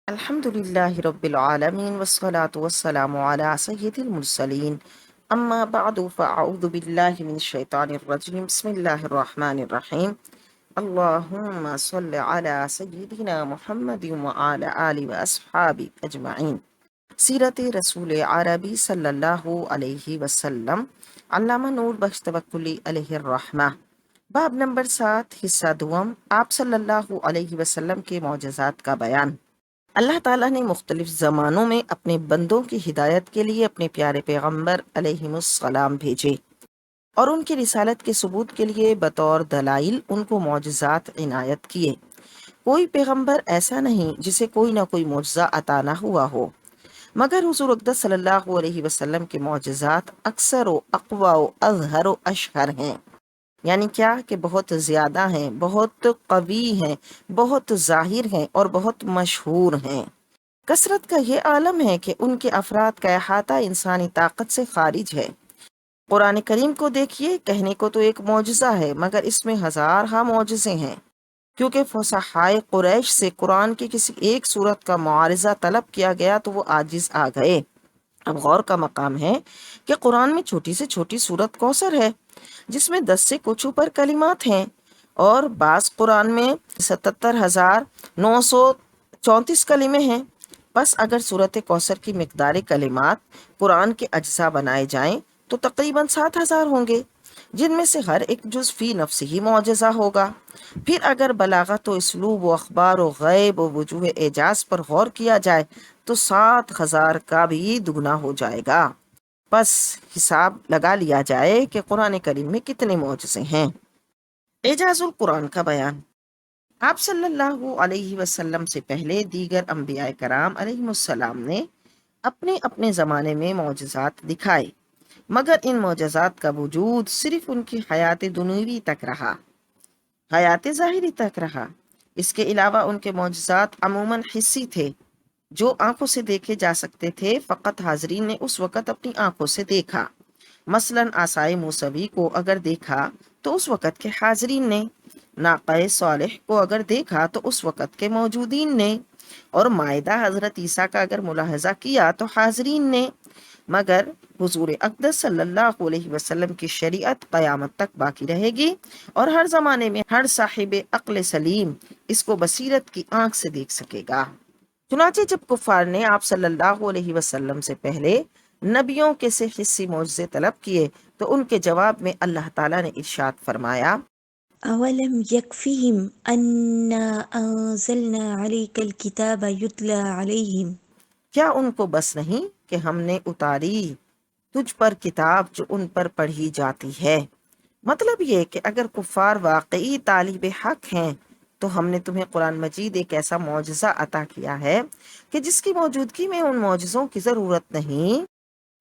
الحمد لله رب العالمين والصلاة والسلام على سيد المرسلين أما بعد فأعوذ بالله من الشيطان الرجيم بسم الله الرحمن الرحيم اللهم صل على سيدنا محمد وعلى آله وأصحابه أجمعين سیرت رسول عربی صلی اللہ علیہ وسلم علامہ نور بخش توکلی علیہ الرحمہ باب نمبر 7 حصہ دوم آپ صلی اللہ علیہ وسلم کے معجزات کا بیان۔ اللہ تعالیٰ نے مختلف زمانوں میں اپنے بندوں کی ہدایت کے لیے اپنے پیارے پیغمبر علیہ السلام بھیجے اور ان کی رسالت کے ثبوت کے لیے بطور دلائل ان کو معجزات عنایت کیے۔ کوئی پیغمبر ایسا نہیں جسے کوئی نہ کوئی معجزہ عطا نہ ہوا ہو، مگر حضور اقدس صلی اللہ علیہ وسلم کے معجزات اکثر و اقوی و اظہر و اشہر ہیں، یعنی کیا کہ بہت زیادہ ہیں، بہت قوی ہیں، بہت ظاہر ہیں اور بہت مشہور ہیں۔ کثرت کا یہ عالم ہے کہ ان کے افراد کا احاطہ انسانی طاقت سے خارج ہے۔ قرآن کریم کو دیکھیے، کہنے کو تو ایک معجزہ ہے مگر اس میں ہزارہا معجزے ہیں، کیونکہ فصحائے قریش سے قرآن کی کسی ایک صورت کا معارضہ طلب کیا گیا تو وہ عاجز آ گئے۔ اب غور کا مقام ہے کہ قرآن میں چھوٹی سے چھوٹی صورت کوثر ہے جس میں 10 سے کچھ اوپر کلمات ہیں، اور بعض قرآن میں 77,934 کلمے ہیں۔ بس اگر صورت کوثر کی مقدار کلمات قرآن کے اجزاء بنائے جائیں تو تقریباً 7,000 ہوں گے، جن میں سے ہر ایک جز فی نفسہ ہی معجزہ ہوگا۔ پھر اگر بلاغت و اسلوب و اخبار و غیب و وجوہ اعجاز پر غور کیا جائے تو 7,000 کا بھی دگنا ہو جائے گا۔ بس حساب لگا لیا جائے کہ قرآن کریم میں کتنے معجزے ہیں۔ اعجاز القرآن کا بیان۔ آپ صلی اللہ علیہ وسلم سے پہلے دیگر انبیاء کرام علیہ السلام نے اپنے اپنے زمانے میں معجزات دکھائے، مگر ان معجزات کا وجود صرف ان کی حیات دنیوی تک رہا، حیات ظاہری تک رہا۔ اس کے علاوہ ان کے معجزات عموماً حسی تھے، جو آنکھوں سے دیکھے جا سکتے تھے، فقط حاضرین نے اس وقت اپنی آنکھوں سے دیکھا۔ مثلاً عصائے موسوی کو اگر دیکھا تو اس وقت کے حاضرین نے، ناقہ صالح کو اگر دیکھا تو اس وقت کے موجودین نے، اور مائدہ حضرت عیسیٰ کا اگر ملاحظہ کیا تو حاضرین نے، مگر حضور اقدس صلی اللہ علیہ وسلم کی شریعت قیامت تک باقی رہے گی، اور ہر زمانے میں ہر صاحب عقل سلیم اس کو بصیرت کی آنکھ سے دیکھ سکے گا۔ چنانچہ جب کفار نے آپ صلی اللہ علیہ وسلم سے پہلے نبیوں کے سے حسی معجزے طلب کیے تو ان کے جواب میں اللہ تعالیٰ نے ارشاد فرمایا، اولم یکفہم انا انزلنا علیک الکتاب یتلی علیہم، کیا ان کو بس نہیں کہ ہم نے اتاری تجھ پر کتاب جو ان پر پڑھی جاتی ہے۔ مطلب یہ کہ اگر کفار واقعی طالب حق ہیں تو ہم نے تمہیں قرآن مجید ایک ایسا معجزہ عطا کیا ہے کہ جس کی موجودگی میں ان معجزوں کی ضرورت نہیں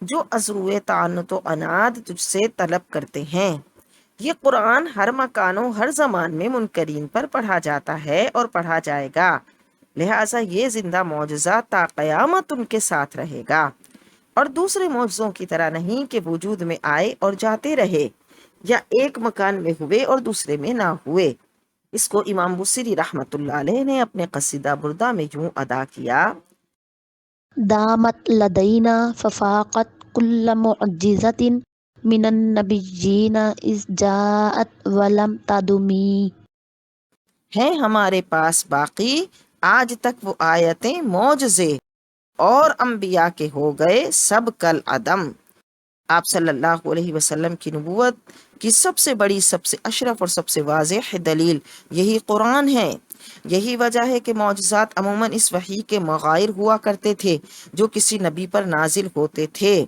جو ازروئے تعنت و عناد تجھ سے طلب کرتے ہیں۔ یہ قرآن ہر مکان و ہر زمان میں منکرین پر پڑھا جاتا ہے اور پڑھا جائے گا، لہٰذا یہ زندہ معجزہ تا قیامت ان کے ساتھ رہے گا، اور دوسرے معجزوں کی طرح نہیں کہ وجود میں آئے اور جاتے رہے، یا ایک مکان میں ہوئے اور دوسرے میں نہ ہوئے۔ اس کو امام بصری رحمۃ اللہ علیہ نے اپنے قصیدہ بردہ میں یوں ادا کیا، دامت لدینا ففاقت کل معجزت من النبیین اذ جاءت ولم تدمی۔ ہیں ہمارے پاس باقی آج تک وہ آیتیں معجزے اور انبیاء کے ہو گئے سب کل عدم۔ آپ صلی اللہ علیہ وسلم کی نبوت کی سب سے بڑی، سب سے اشرف اور سب سے واضح دلیل یہی قرآن ہے۔ یہی وجہ ہے کہ معجزات عموماً اس وحی کے مغائر ہوا کرتے تھے جو کسی نبی پر نازل ہوتے تھے۔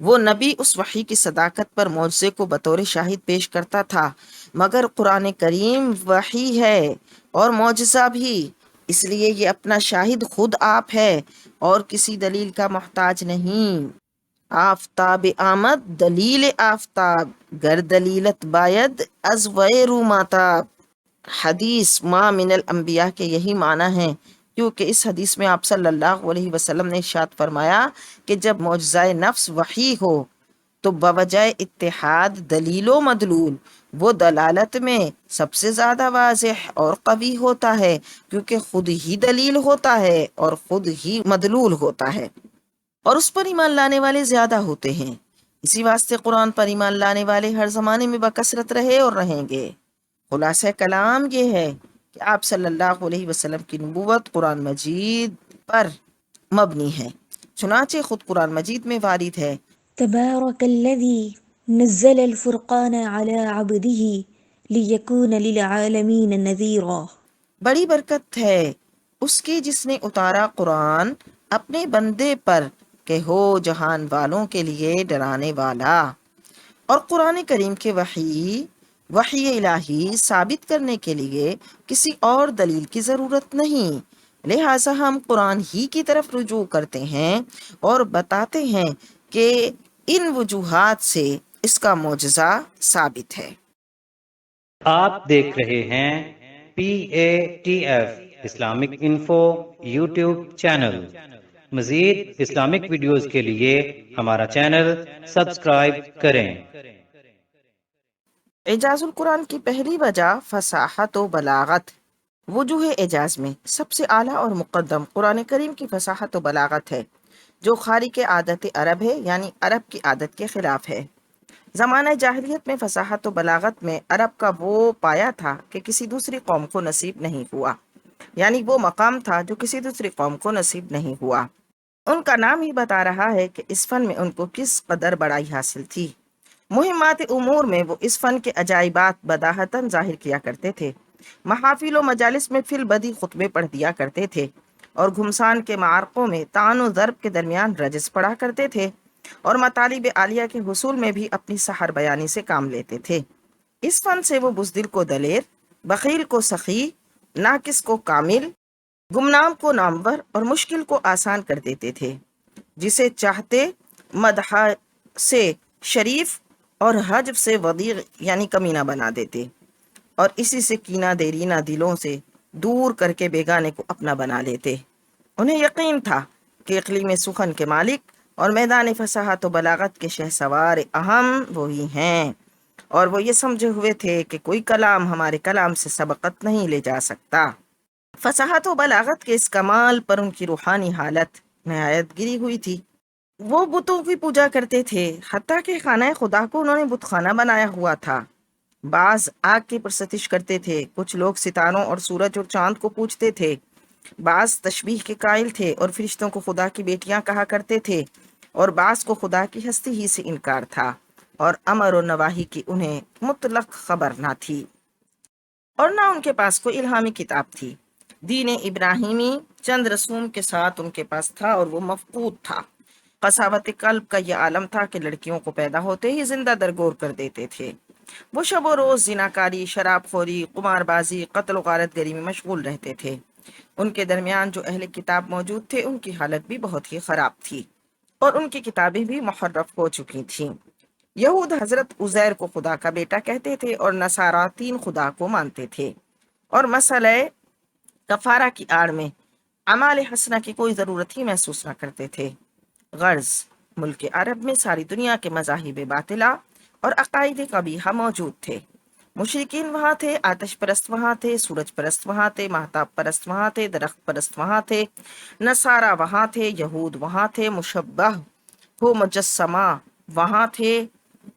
وہ نبی اس وحی کی صداقت پر معجزے کو بطور شاہد پیش کرتا تھا، مگر قرآن کریم وحی ہے اور معجزہ بھی، اس لیے یہ اپنا شاہد خود آپ ہے اور کسی دلیل کا محتاج نہیں۔ آفتاب آمد دلیل آفتاب، گر دلیلت باید از ویرو ماتاب۔ حدیث ما من الانبیاء کے یہی معنی ہیں، کیونکہ اس حدیث میں آپ صلی اللہ علیہ وسلم نے ارشاد فرمایا کہ جب معجزہ نفس وحی ہو تو بوجہ اتحاد دلیل و مدلول وہ دلالت میں سب سے زیادہ واضح اور قوی ہوتا ہے، کیونکہ خود ہی دلیل ہوتا ہے اور خود ہی مدلول ہوتا ہے، اور اس پر ایمان لانے والے زیادہ ہوتے ہیں۔ اسی واسطے قرآن پر ایمان لانے والے ہر زمانے میں بکثرت رہے اور رہیں گے۔ خلاصہ کلام یہ ہے کہ آپ صلی اللہ علیہ وسلم کی نبوت قرآن مجید پر مبنی ہے، چنانچہ خود قرآن مجید میں وارد ہے تبارك الذي نزل الفرقان على عبده ليكون للعالمين نذيرا۔ بڑی برکت ہے اس کی جس نے اتارا قرآن اپنے بندے پر کہ ہو جہان والوں کے لیے ڈرانے والا۔ اور قرآن کریم کے وحی الہی ثابت کرنے کے لیے کسی اور دلیل کی ضرورت نہیں، لہٰذا ہم قرآن ہی کی طرف رجوع کرتے ہیں اور بتاتے ہیں کہ ان وجوہات سے اس کا معجزہ ثابت ہے۔ آپ دیکھ رہے ہیں PATF Islamic info YouTube channel. مزید اسلامک ویڈیوز کے لیے ہمارا چینل سبسکرائب کریں۔ اعجاز القرآن کی پہلی وجہ فصاحت و بلاغت۔ وجوہ اعجاز میں سب سے اعلیٰ اور مقدم قرآن کریم کی فصاحت و بلاغت ہے، جو خارق عادت عرب ہے، یعنی عرب کی عادت کے خلاف ہے۔ زمانہ جاہلیت میں فصاحت و بلاغت میں عرب کا وہ پایا تھا کہ کسی دوسری قوم کو نصیب نہیں ہوا، یعنی وہ مقام تھا جو کسی دوسری قوم کو نصیب نہیں ہوا۔ ان کا نام ہی بتا رہا ہے کہ اس فن میں ان کو کس قدر بڑائی حاصل تھی۔ مہمات امور میں وہ اس فن کے عجائبات بداہتاً ظاہر کیا کرتے تھے، محافل و مجالس میں فی البدی خطبے پڑھ دیا کرتے تھے، اور گھمسان کے معارقوں میں طعن و ضرب کے درمیان رجز پڑھا کرتے تھے، اور مطالب عالیہ کے حصول میں بھی اپنی سحر بیانی سے کام لیتے تھے۔ اس فن سے وہ بزدل کو دلیر، بخیل کو سخی، ناقص کو کامل، گمنام کو نامور اور مشکل کو آسان کر دیتے تھے۔ جسے چاہتے مدح سے شریف اور حجب سے وضیع یعنی کمینہ بنا دیتے، اور اسی سے کینہ دیرینہ دلوں سے دور کر کے بیگانے کو اپنا بنا لیتے۔ انہیں یقین تھا کہ اقلیم سخن کے مالک اور میدان فصاحت و بلاغت کے شہسوار اہم وہی ہیں، اور وہ یہ سمجھے ہوئے تھے کہ کوئی کلام ہمارے کلام سے سبقت نہیں لے جا سکتا۔ فصاحت و بلاغت کے اس کمال پر ان کی روحانی حالت نہایت گری ہوئی تھی۔ وہ بتوں کی پوجا کرتے تھے، حتیٰ کہ خانہ خدا کو انہوں نے بت خانہ بنایا ہوا تھا۔ بعض آگ کی پرستش کرتے تھے، کچھ لوگ ستاروں اور سورج اور چاند کو پوجتے تھے، بعض تشبیہ کے قائل تھے اور فرشتوں کو خدا کی بیٹیاں کہا کرتے تھے، اور بعض کو خدا کی ہستی ہی سے انکار تھا، اور امر و نواہی کی انہیں مطلق خبر نہ تھی، اور نہ ان کے پاس کوئی الہامی کتاب تھی۔ دین ابراہیمی چند رسوم کے ساتھ ان کے پاس تھا، اور وہ مفقود تھا۔ قساوت قلب کا یہ عالم تھا کہ لڑکیوں کو پیدا ہوتے ہی زندہ درگور کر دیتے تھے۔ وہ شب و روز زناکاری، شراب خوری، قمار بازی، قتل و غارت گری میں مشغول رہتے تھے۔ ان کے درمیان جو اہل کتاب موجود تھے، ان کی حالت بھی بہت ہی خراب تھی، اور ان کی کتابیں بھی محرف ہو چکی تھیں۔ یہود حضرت عزیر کو خدا کا بیٹا کہتے تھے، اور نصارہ تین خدا کو مانتے تھے، اور مسئلہ کفارہ کی آڑ میں اعمال حسنہ کی کوئی ضرورت ہی محسوس نہ کرتے تھے۔ غرض ملک عرب میں ساری دنیا کے مذاہب باطلہ اور عقائد قبیحہ موجود تھے۔ مشرکین وہاں تھے، آتش پرست وہاں تھے، سورج پرست وہاں تھے، مہتاب پرست وہاں تھے، درخت پرست وہاں تھے، نصارہ وہاں تھے، یہود وہاں تھے، مشبہ و مجسمہ وہاں تھے،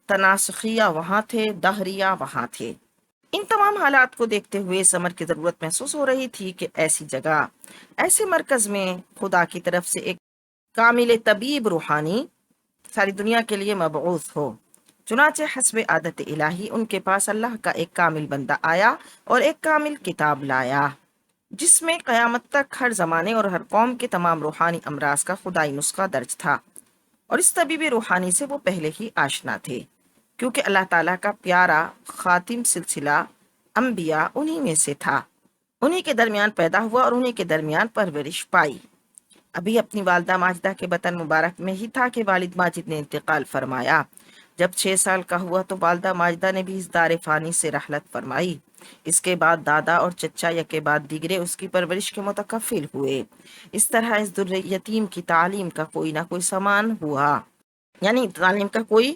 تناسخیہ وہاں تھے، دہریہ وہاں تھے۔ ان تمام حالات کو دیکھتے ہوئے اس امر کی ضرورت محسوس ہو رہی تھی کہ ایسی جگہ، ایسے مرکز میں خدا کی طرف سے ایک کامل طبیب روحانی ساری دنیا کے لیے مبعوث ہو۔ چنانچہ حسب عادت الہی ان کے پاس اللہ کا ایک کامل بندہ آیا اور ایک کامل کتاب لایا، جس میں قیامت تک ہر زمانے اور ہر قوم کے تمام روحانی امراض کا خدائی نسخہ درج تھا، اور اس طبیب روحانی سے وہ پہلے ہی آشنا تھے، کیونکہ اللہ تعالیٰ کا پیارا خاتم سلسلہ انبیاء انہی میں سے تھا، انہی کے درمیان پیدا ہوا اور انہی کے درمیان پرورش پائی۔ ابھی اپنی والدہ ماجدہ کے بطن مبارک میں ہی تھا کہ والد ماجد نے انتقال فرمایا۔ جب 6 سال کا ہوا تو والدہ ماجدہ نے بھی اس دار فانی سے رحلت فرمائی۔ اس کے بعد دادا اور چچا یکے بعد دیگرے اس کی پرورش کے متکفل ہوئے۔ اس طرح اس در یتیم کی تعلیم کا کوئی نہ کوئی سامان ہوا، یعنی تعلیم کا کوئی